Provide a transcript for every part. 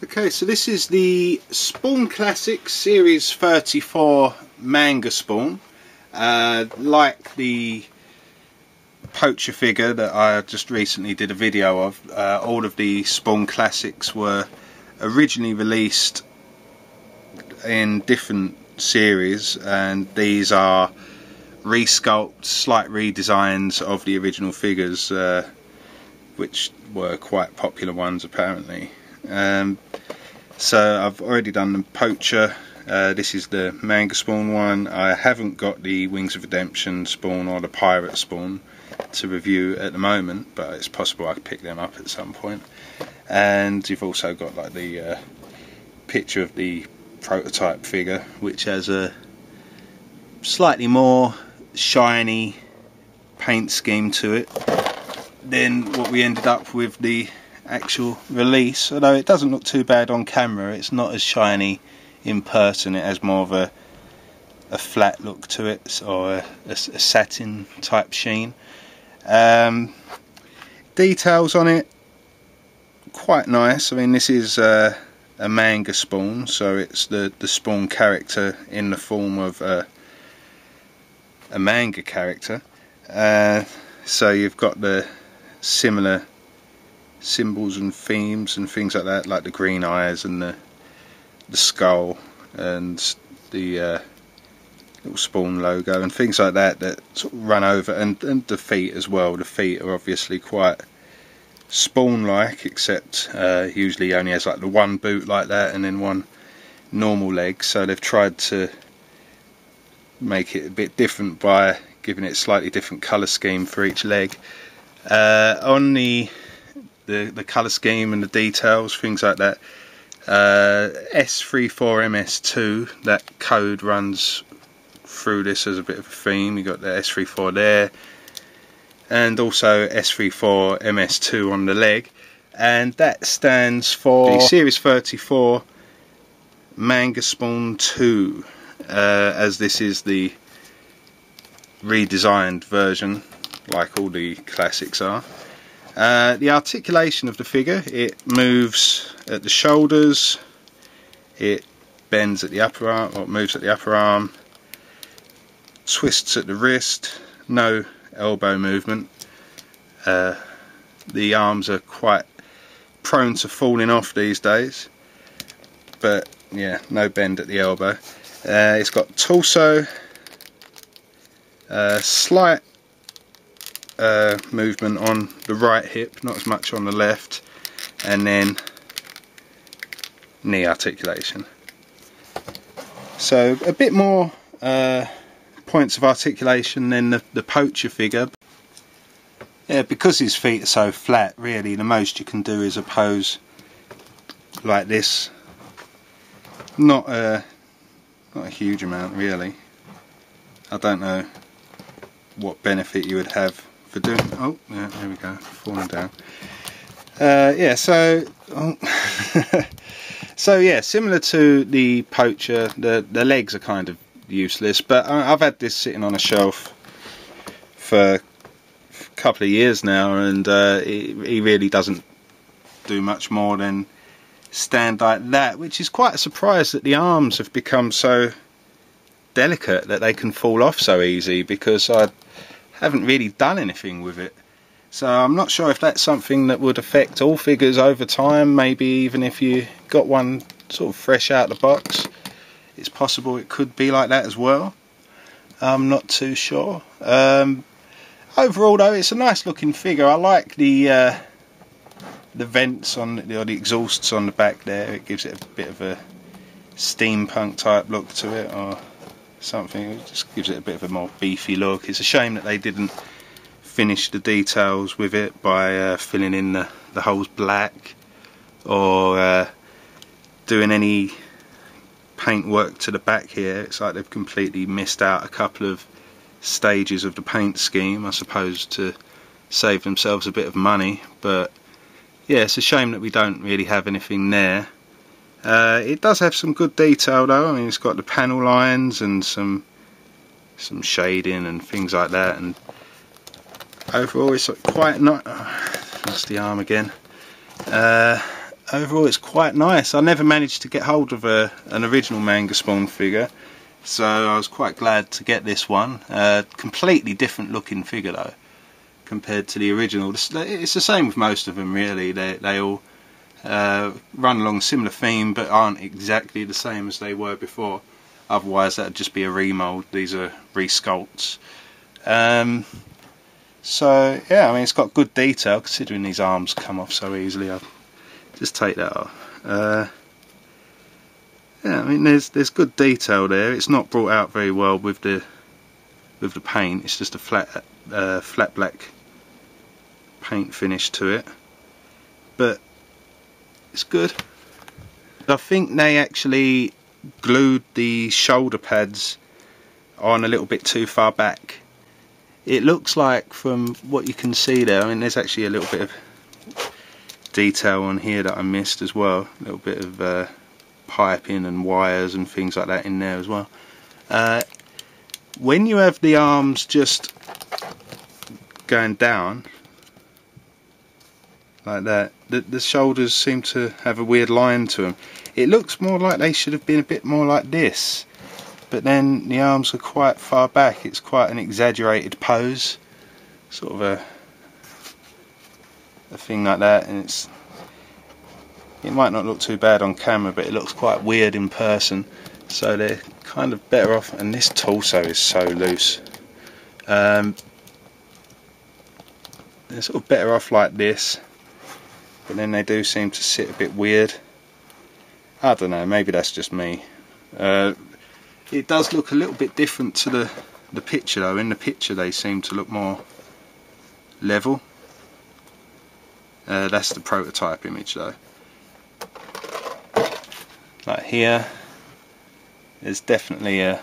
Okay, so this is the Spawn Classics Series 34 Manga Spawn. Like the poacher figure that I just recently did a video of, all of the Spawn Classics were originally released in different series, and these are re-sculpted, slight redesigns of the original figures, which were quite popular ones apparently. So I've already done the poacher. This is the Manga Spawn one. I haven't got the Wings of Redemption Spawn or the Pirate Spawn to review at the moment, but it's possible I could pick them up at some point. And you've also got like the picture of the prototype figure, which has a slightly more shiny paint scheme to it than what we ended up with the actual release. Although it doesn't look too bad on camera, it's not as shiny in person. It has more of a flat look to it, or a satin type sheen. Details on it, quite nice. I mean, this is a manga spawn, so it's the spawn character in the form of a manga character. So you've got the similar symbols and themes and things like that, like the green eyes and the skull and the little Spawn logo and things like that that sort of run over, and the feet as well. The feet are obviously quite Spawn like, except usually only has like the one boot like that and then one normal leg, so they've tried to make it a bit different by giving it a slightly different colour scheme for each leg. On the colour scheme and the details, things like that, S34MS2, that code runs through this as a bit of a theme. You got the S34 there, and also S34MS2 on the leg, and that stands for the Series 34 Manga Spawn 2, as this is the redesigned version, like all the classics are. The articulation of the figure, it moves at the shoulders, it bends at the upper arm, or moves at the upper arm, twists at the wrist, no elbow movement. The arms are quite prone to falling off these days, but yeah, no bend at the elbow. It's got torso, slight movement on the right hip, not as much on the left, and then knee articulation. So a bit more points of articulation than the poacher figure. Yeah, because his feet are so flat, really the most you can do is a pose like this. Not a huge amount really. I don't know what benefit you would have for doing. Oh yeah, there we go, falling down. Yeah, so so yeah, similar to the poacher, the legs are kind of useless, but I've had this sitting on a shelf for a couple of years now, and he really doesn't do much more than stand like that, which is quite a surprise that the arms have become so delicate that they can fall off so easy, because I haven't really done anything with it. So I'm not sure if that's something that would affect all figures over time. Maybe even if you got one sort of fresh out the box, it's possible it could be like that as well. I'm not too sure. Overall though, it's a nice looking figure. I like the vents on or the exhausts on the back there. It gives it a bit of a steampunk type look to it, or something. It just gives it a bit of a more beefy look. It's a shame that they didn't finish the details with it by filling in the holes black, or doing any paint work to the back here. It's like they've completely missed out a couple of stages of the paint scheme, I suppose, to save themselves a bit of money. But yeah, it's a shame that we don't really have anything there. It does have some good detail though. I mean, it's got the panel lines and some shading and things like that, and overall it's quite nice. That's the arm again. overall it's quite nice. I never managed to get hold of an original Manga Spawn figure, so I was quite glad to get this one. Completely different looking figure though compared to the original. It's the same with most of them really. They all run along a similar theme but aren't exactly the same as they were before. Otherwise that would just be a remold. These are re-sculpts. So yeah, I mean it's got good detail considering these arms come off so easily. I'll just take that off. Yeah, I mean there's good detail there. It's not brought out very well with the paint. It's just a flat black paint finish to it, but it's good. I think they actually glued the shoulder pads on a little bit too far back. It looks like, from what you can see there, I mean there's actually a little bit of detail on here that I missed as well, a little bit of piping and wires and things like that in there as well. When you have the arms just going down like that, the shoulders seem to have a weird line to them. It looks more like they should have been a bit more like this, but then the arms are quite far back. It's quite an exaggerated pose, sort of a thing like that, and it might not look too bad on camera, but it looks quite weird in person, so they're kind of better off. And this torso is so loose. They're sort of better off like this, but then they do seem to sit a bit weird. I don't know, maybe that's just me. It does look a little bit different to the picture though. In the picture they seem to look more level. That's the prototype image though. Like here, there's definitely a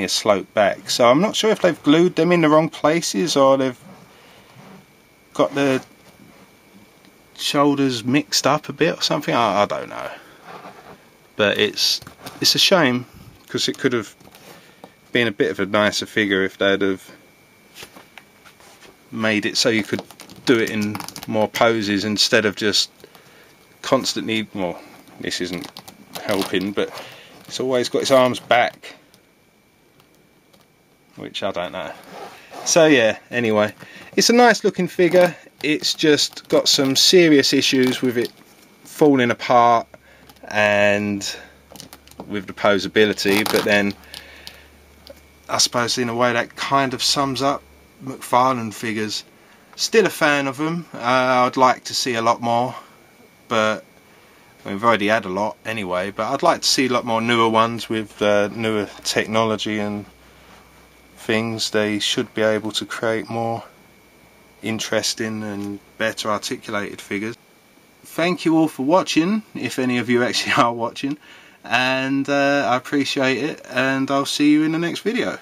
slope back. So I'm not sure if they've glued them in the wrong places or they've got the shoulders mixed up a bit or something. I don't know. But it's a shame, because it could have been a bit of a nicer figure if they'd have made it so you could do it in more poses instead of just constantly, well, this isn't helping, but it's always got its arms back, which I don't know. So yeah, anyway, it's a nice looking figure. It's just got some serious issues with it falling apart and with the posability, but then I suppose in a way that kind of sums up McFarlane figures. Still a fan of them. I'd like to see a lot more, but we've already had a lot anyway, but I'd like to see a lot more newer ones with newer technology and things. They should be able to create more interesting and better articulated figures. Thank you all for watching, if any of you actually are watching, and I appreciate it, and I'll see you in the next video.